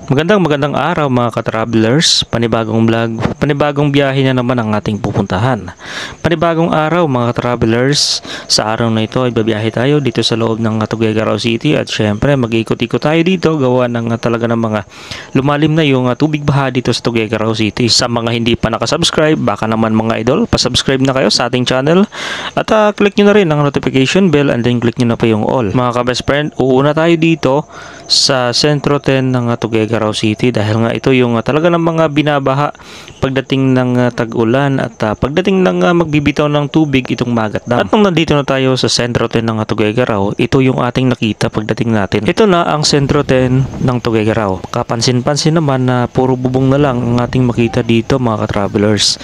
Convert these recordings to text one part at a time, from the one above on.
Magandang araw mga ka-travelers, panibagong vlog, panibagong biyahe na naman ang ating pupuntahan. Panibagong araw mga ka-travelers, sa araw na ito ay babiyahe tayo dito sa loob ng Tuguegarao City at syempre mag-ikot-ikot tayo dito gawa ng talaga ng mga lumalim na yung tubig baha dito sa Tuguegarao City. Sa mga hindi pa nakasubscribe, baka naman mga idol, pasubscribe na kayo sa ating channel at click nyo na rin ang notification bell and then click nyo na pa yung all. Mga ka-best friend, uuna tayo dito sa Sentro 10 ng Tuguegarao City dahil nga ito yung talaga ng mga binabaha pagdating ng tag-ulan at pagdating ng magbibitaw ng tubig itong Magat Dam. At nung nandito na tayo sa Sentro 10 ng Tuguegarao, ito yung ating nakita pagdating natin. Ito na ang Sentro 10 ng Tuguegarao. Kapansin-pansin naman na puro bubong na lang ang ating makita dito mga ka-travelers.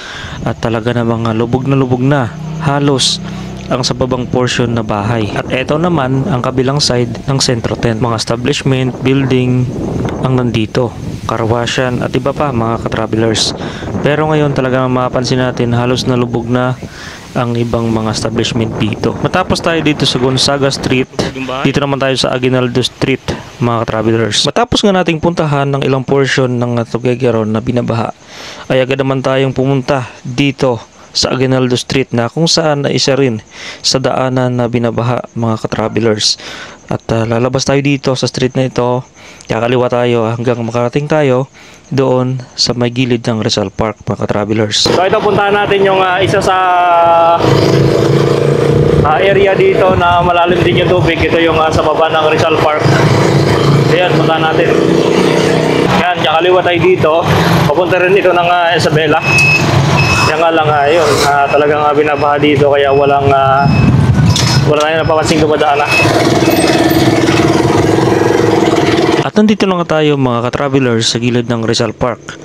At talaga na mga lubog na halos ang sa babang portion na bahay. At eto naman ang kabilang side ng Sentro 10. Mga establishment, building ang nandito. Karwasyan at iba pa mga ka-travelers. Pero ngayon talaga mapapansin natin halos nalubog na ang ibang mga establishment dito. Matapos tayo dito sa Gonzaga Street, dito naman tayo sa Aguinaldo Street mga ka-travelers. Matapos nga nating puntahan ng ilang portion ng Tuguegarao na binabaha, ay agad naman tayong pumunta dito sa Aguinaldo Street na kung saan na isa rin sa daanan na binabaha mga ka-travelers. At lalabas tayo dito sa street na ito, kakaliwa tayo hanggang makarating tayo doon sa may gilid ng Rizal Park mga ka-travelers. So ito puntahan natin yung isa sa area dito na malalim din yung tubig. Ito yung sa baba ng Rizal Park. Ayan, puntahan natin. Yan, kakaliwa tayo dito. Papunta rin ito ng Isabela. Yan nga lang yun, talagang binabaha dito kaya wala tayong napapansing dumadaan. At nandito lang tayo mga ka-travelers sa gilid ng Rizal Park.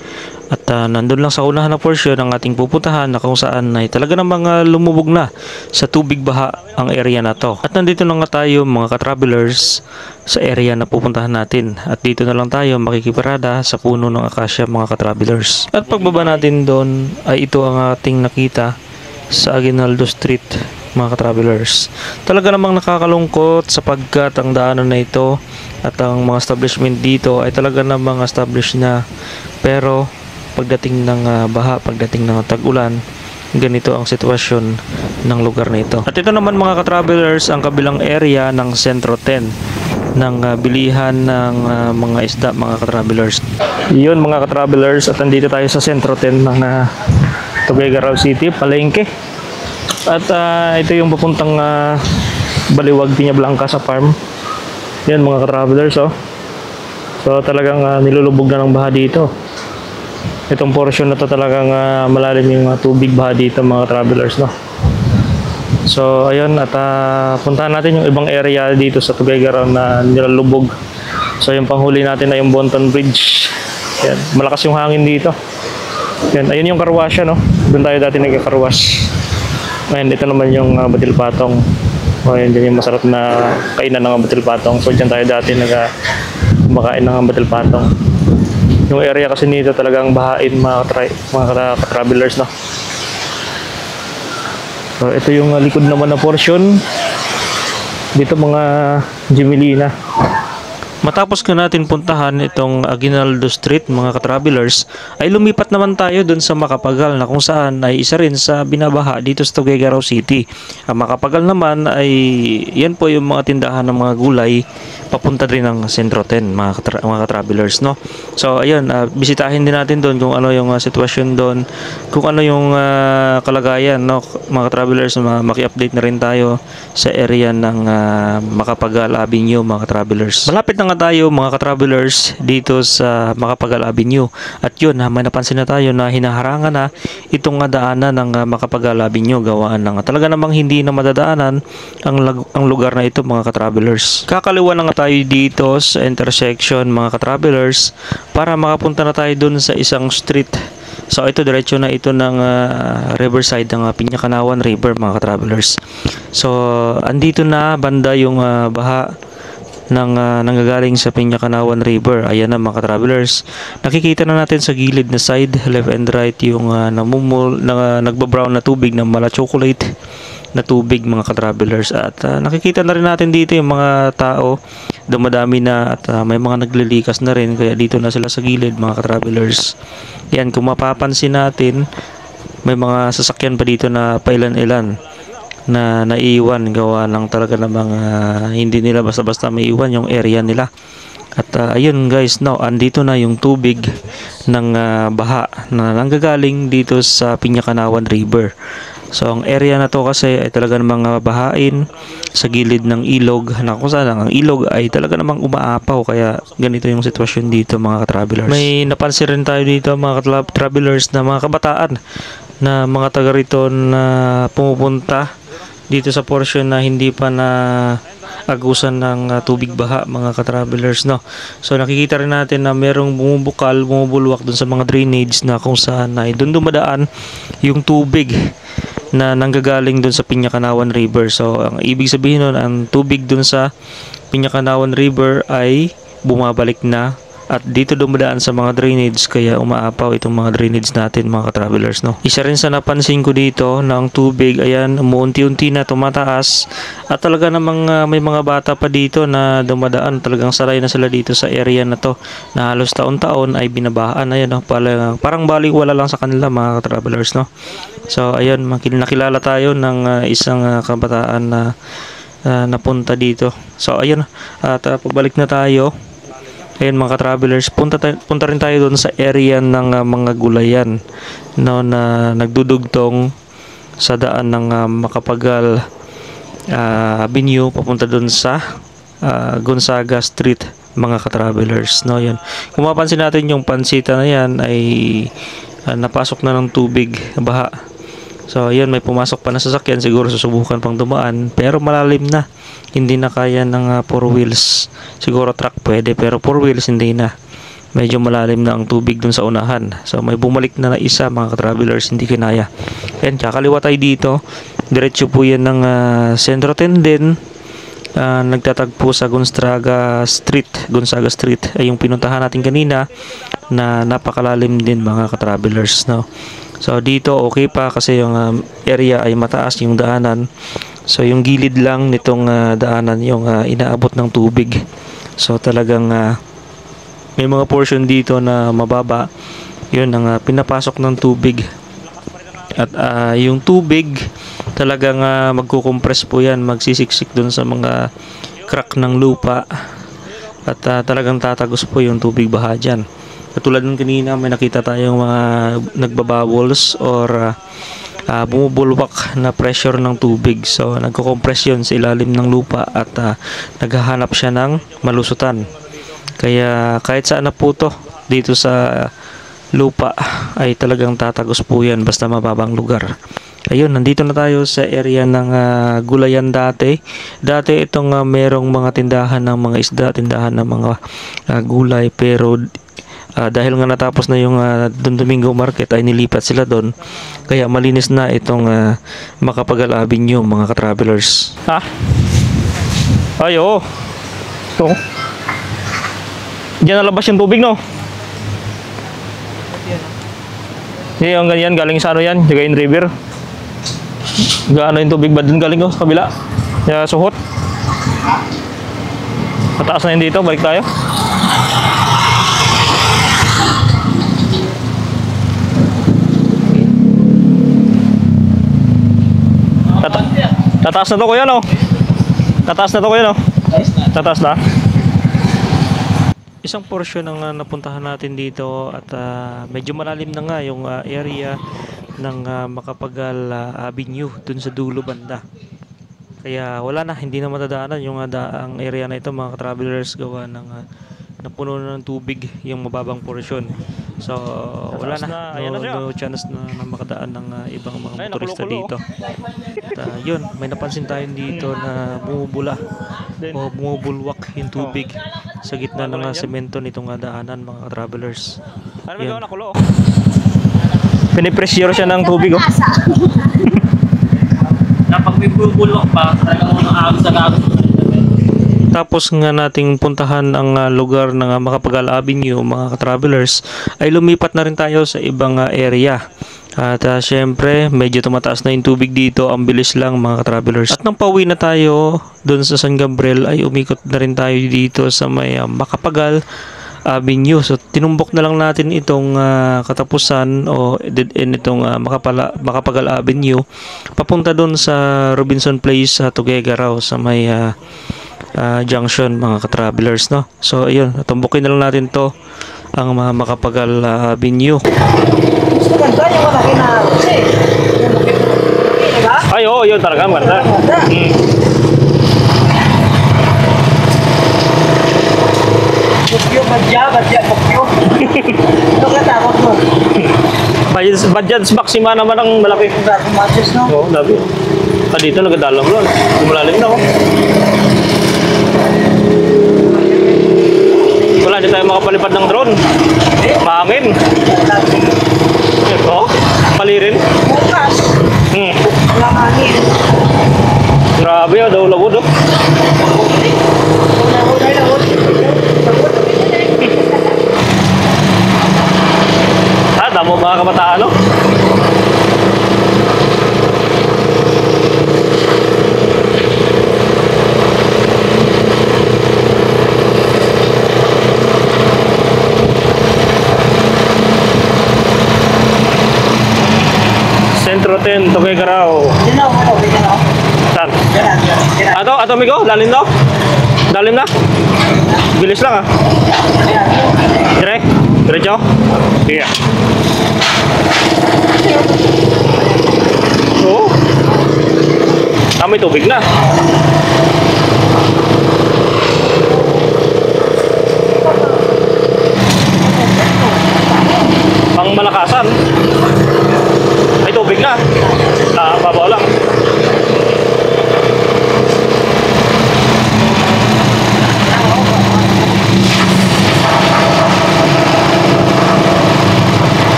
At nandun lang sa unahan na portion ng ating pupuntahan na kung saan ay talaga namang lumubog na sa tubig baha ang area na to. At nandito lang tayo mga ka-travelers sa area na pupuntahan natin. At dito na lang tayo makikiparada sa puno ng akasya mga ka-travelers. At pagbaba natin doon ay ito ang ating nakita sa Aguinaldo Street mga ka-travelers. Talaga namang nakakalungkot sapagkat ang daanan na ito at ang mga establishment dito ay talaga namang established na, pero pagdating ng baha, pagdating ng tag-ulan, ganito ang sitwasyon ng lugar na ito. At ito naman mga ka-travelers ang kabilang area ng Sentro 10 ng bilihan ng mga isda mga ka-travelers. Yun mga ka-travelers, at nandito tayo sa Sentro 10 ng Tuguegarao City, palengke. At ito yung papuntang Baliwag, Piña Blanca sa farm. Yan mga ka-travelers oh. So talagang nilulubog na ng baha dito. Itong portion na to talagang malalim yung tubig baha dito mga travelers no. So ayun, at puntahan natin yung ibang area dito sa Tuguegarao na nilalubog. So yung panghuli natin na yung Bonton Bridge. Yan, malakas yung hangin dito. Yan, ayun yung karwasya no. Doon tayo dati nagka-karwas. Ngayon ito naman yung Batil Patong. Ayun din yung masarap na kainan ng Batil Patong. So dyan tayo dati kumakain ng Batil Patong. Yung area kasi nito talagang bahain mga ka-travelers no. So ito yung likod naman na portion dito mga Gemelina. Matapos ka natin puntahan itong Aguinaldo Street mga ka-travelers, ay lumipat naman tayo dun sa Macapagal na kung saan ay isa rin sa binabaha dito sa Tuguegarao City. Ang Macapagal naman ay yan po yung mga tindahan ng mga gulay papunta rin ng Sentro 10 mga ka-travelers no. So ayun, bisitahin din natin doon kung ano yung sitwasyon doon, kung ano yung kalagayan no mga ka-travelers. Maki-update na rin tayo sa area ng Macapagal Avenue mga ka-travelers. Malapit na tayo mga ka-travelers dito sa Macapagal Avenue. At yun, may napansin na tayo na hinaharangan na itong daanan ng Macapagal Avenue gawaan ng talaga namang hindi na madadaanan ang lugar na ito mga ka-travelers. Kakaliwa na nga tayo dito sa intersection mga ka-travelers para makapunta na tayo dun sa isang street. So ito diretso na ito ng riverside ng Piñacanawan River mga ka-travelers. So andito na banda yung baha nanggagaling sa Piñacanawan River. Ayan na mga ka-travelers. Nakikita na natin sa gilid na side, left and right, yung nagbabrown na tubig na mala chocolate na tubig mga ka-travelers. At nakikita na rin natin dito yung mga tao, dumadami na at may mga naglilikas na rin, kaya dito na sila sa gilid mga ka-travelers. Yan, kung mapapansin natin, may mga sasakyan pa dito na pailan-ilan na naiiwan, gawa ng talaga ng mga hindi nila basta-basta maiiwan yung area nila. At ayun guys, no, andito na yung tubig ng baha na nanggagaling dito sa Piñacanawan River. So ang area na to kasi ay talaga namang bahain sa gilid ng ilog, na kung saan ang ilog ay talaga namang umaapaw, kaya ganito yung sitwasyon dito mga ka-travelers. May napansin rin tayo dito mga ka-travelers na mga kabataan na mga taga rito na pumupunta dito sa portion na hindi pa na agusan ng tubig baha mga ka-travelers, no. So nakikita rin natin na merong bumubulwak dun sa mga drainage na kung saan ay dun dumadaan yung tubig na nanggagaling dun sa Piñacanawan River. So ang ibig sabihin nun, ang tubig dun sa Piñacanawan River ay bumabalik na at dito dumadaan sa mga drainage, kaya umaapaw itong mga drainage natin mga ka-travelers, no. Isa rin sa napansin ko dito na ang tubig, ayan, umuunti-unti na tumataas at talaga namang may mga bata pa dito na dumadaan, talagang saray na sila dito sa area na to na halos taon-taon ay binabahaan. Ayan, no, parang baliwala lang sa kanila mga ka-travelers, no. So ayun, nakilala tayo ng isang kabataan na napunta dito. So ayun, at pabalik na tayo. Ayun mga ka-travelers, punta rin tayo doon sa area ng mga gulayan, no, na nagdudugtong sa daan ng Macapagal Avenue papunta doon sa Gonzaga Street mga ka-travelers, no. Yun, kung mapansin natin yung pansita na yan ay napasok na ng tubig baha. So ayun, may pumasok pa na sasakyan, siguro susubukan pang dumaan, pero malalim na, hindi na kaya ng 4 wheels. Siguro truck pwede, pero 4 wheels hindi na, medyo malalim na ang tubig dun sa unahan. So may bumalik na isa mga ka-travelers, hindi kinaya. Yan, kakaliwa tayo dito, diretso po yan ng Centro Tenden, nagtatagpo sa Gonzaga Street ay yung pinuntahan natin kanina na napakalalim din mga ka-travelers, no. So dito okay pa kasi yung area ay mataas yung daanan. So yung gilid lang nitong daanan yung inaabot ng tubig. So talagang may mga portion dito na mababa. Yun ang pinapasok ng tubig. At yung tubig talagang magkukompress po yan, magsisiksik dun sa mga crack ng lupa. At talagang tatagos po yung tubig baha dyan. Katulad ng kanina, may nakita tayong mga nagbabubbles or bumubulwak na pressure ng tubig. So nagko-compress yun sa ilalim ng lupa at naghahanap siya ng malusutan. Kaya kahit saan na po to dito sa lupa ay talagang tatagos po yan basta mababang lugar. Ayun, nandito na tayo sa area ng gulayan dati. Dati itong merong mga tindahan ng mga isda, tindahan ng mga gulay, pero dahil nga natapos na yung Don Domingo Market ay nilipat sila doon, kaya malinis na itong Macapagal Avenue mga ka-travelers. Ha? Ay, oo. Ito. Diyan nalabas yung tubig, no? Yung ganyan, galing sa ano yan, Jagain River. Gaano yung tubig ba dun galing, oh, sa kabila? Kaya suhot. Mataas na yun dito, balik tayo. Tataas na to kuya, no? Tataas na to kuya, no? Tataas na. Isang portion ng napuntahan natin dito at medyo malalim na nga yung area ng Macapagal Avenue dun sa dulo banda. Kaya wala na, hindi na matadaanan yung ang area na ito mga travelers, gawa ng napuno na ng tubig yung mababang portion. So wala na, no chance na makadaan ng ibang mga motorista dito. At yun, may napansin tayo dito na bumubula o bumubulwak yung tubig sa gitna ng semento nitong daanan mga travelers. Yan. Pinipressure siya ng tubig, oh. Kapag may bubulwak pa, talagang mga agos sa agos. Tapos nga nating puntahan ang lugar ng Macapagal Avenue mga ka-travelers, ay lumipat na rin tayo sa ibang area. At syempre, medyo tumataas na yung tubig dito. Ang bilis lang mga ka-travelers. At nang pauwi na tayo doon sa San Gabriel ay umikot na rin tayo dito sa may Macapagal Avenue. So tinumbok na lang natin itong katapusan o dead end itong Macapagal Avenue papunta doon sa Robinson Place sa Tuguegarao sa may junction mga ka-travelers, no. So ayun, tumbukin na lang natin to ang Macapagal Avenue. Gusto ganda yung malaki na kasi. Diba? Ay, oo, yun talaga, maganda. Ganda. Bukyo, badya, bukyo. Ito ka takot mo. Budget maxima naman ang malaki. Kung dati matches, no? Oo, labi. Dito nagadalam ron. Malalim na, oh. Wala, di tayo makapalipad ng drone. Mahangin. Ito, palirin. Bukas. Walang hangin. Grabe, oh, daw lawod, oh. Lawod. Tamo mga kabataan, no? Sentro 10, Tuguegarao. Yan ako, bigyan ako. Saan? Yan. Ato, amigo, lalim na? Lalim na? Bilis lang, ah. Dire? Diretso? Iya. Oo. May tubig na. Pang malakasan. May tubig na. Babaw lang.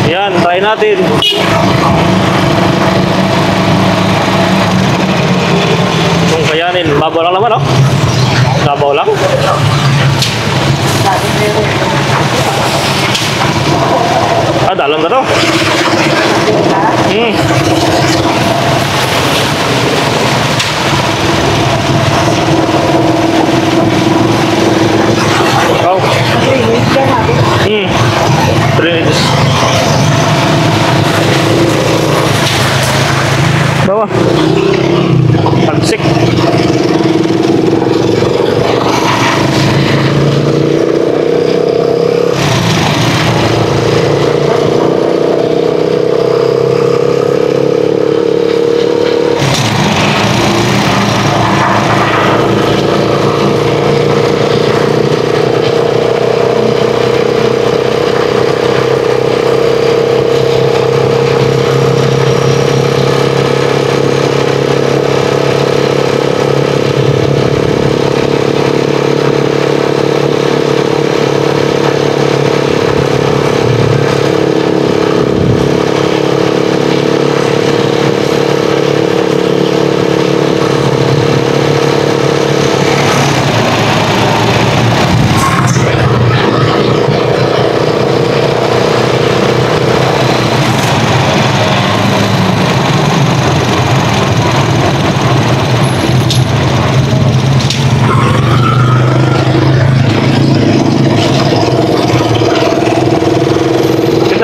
Yan, try natin. Kung kayanin, babaw lang naman, oh. Babaw lang. Dalam na to. Oh. 3 minutes. Bawa. Pagsik.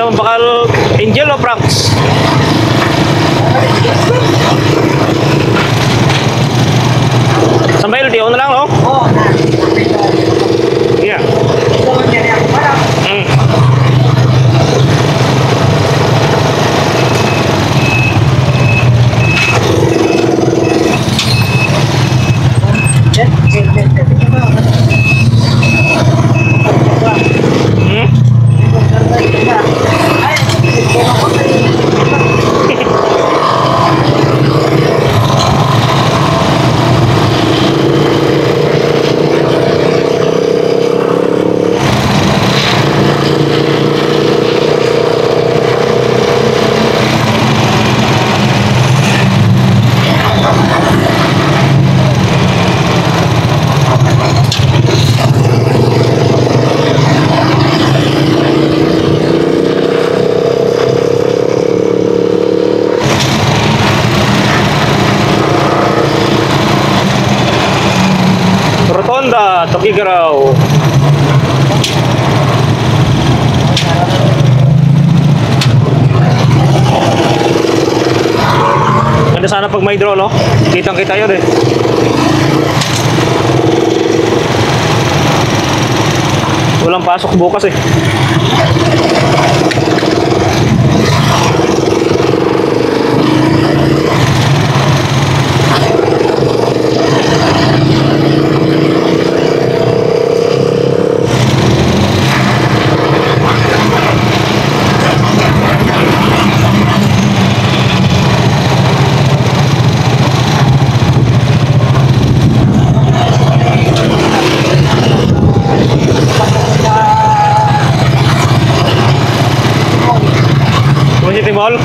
Bakal Angel o Franks? Sampai LTO na lang, no? Oo, na. Iya. Ito, nangyari ako parang. Tugigaraw. Ganda sana pag may drone, no? Kitang-kita yun eh. Walang pasok bukas eh. City Mall?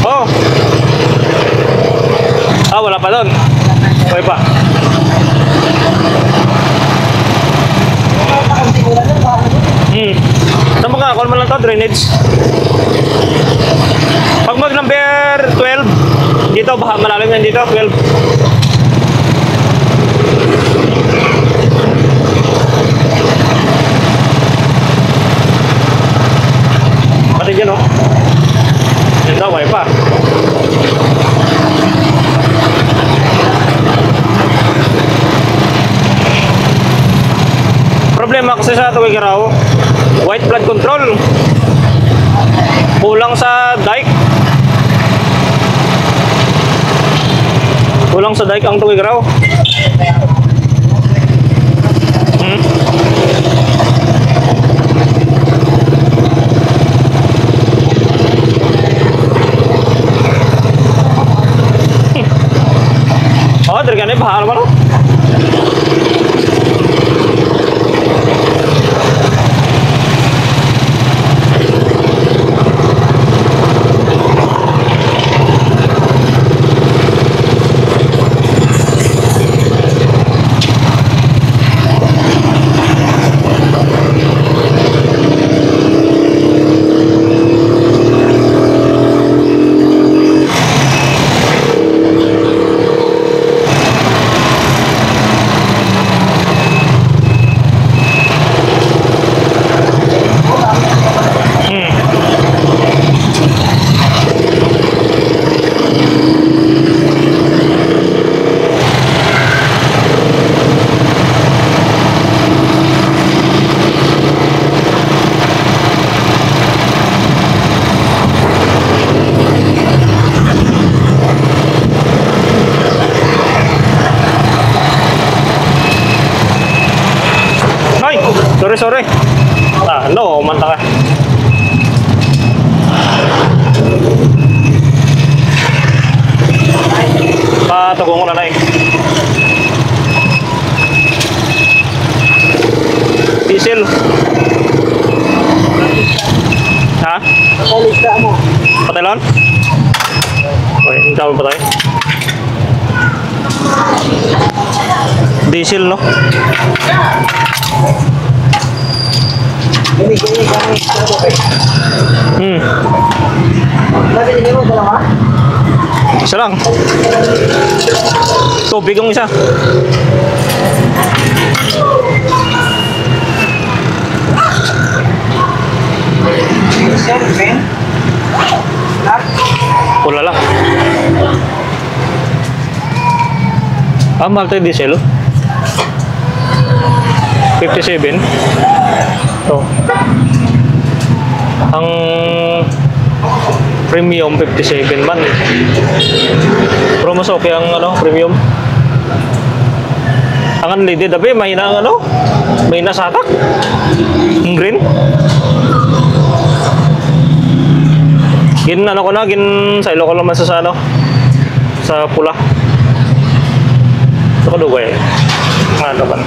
Oh. Ah, wala pa doon. Okay pa. Saan mo ka? Call mo lang to, drainage. Pag mag number 12, dito, baka malalim yan dito, 12. Pati dyan, oh. Yan daw, way pa. Problema kasi sa Tugigaraw, white flood control. Kulang sa dike. Kulang sa dike ang Tugigaraw. Oh, dari kan bahal mana? Sorry. Ah, no, mantap. Patugong ko na lang. Diesel. Ha? Kalista mo. Patelon? Okay, hindi tawag patay. Diesel, no? Ini. Bakit hindi mo dalawa? Isa lang. Tubig ang isa. Pula lang. Ah, mahal tayo diesel. 57. Ito. Ang premium 57 man. Pero mas okay ang premium. Ang unleaded abi mahina ang mahina sa atak. Ang green. Gin ko na gin sa ilo ko naman sa sa pula. Ito ko dugay. Ano ba?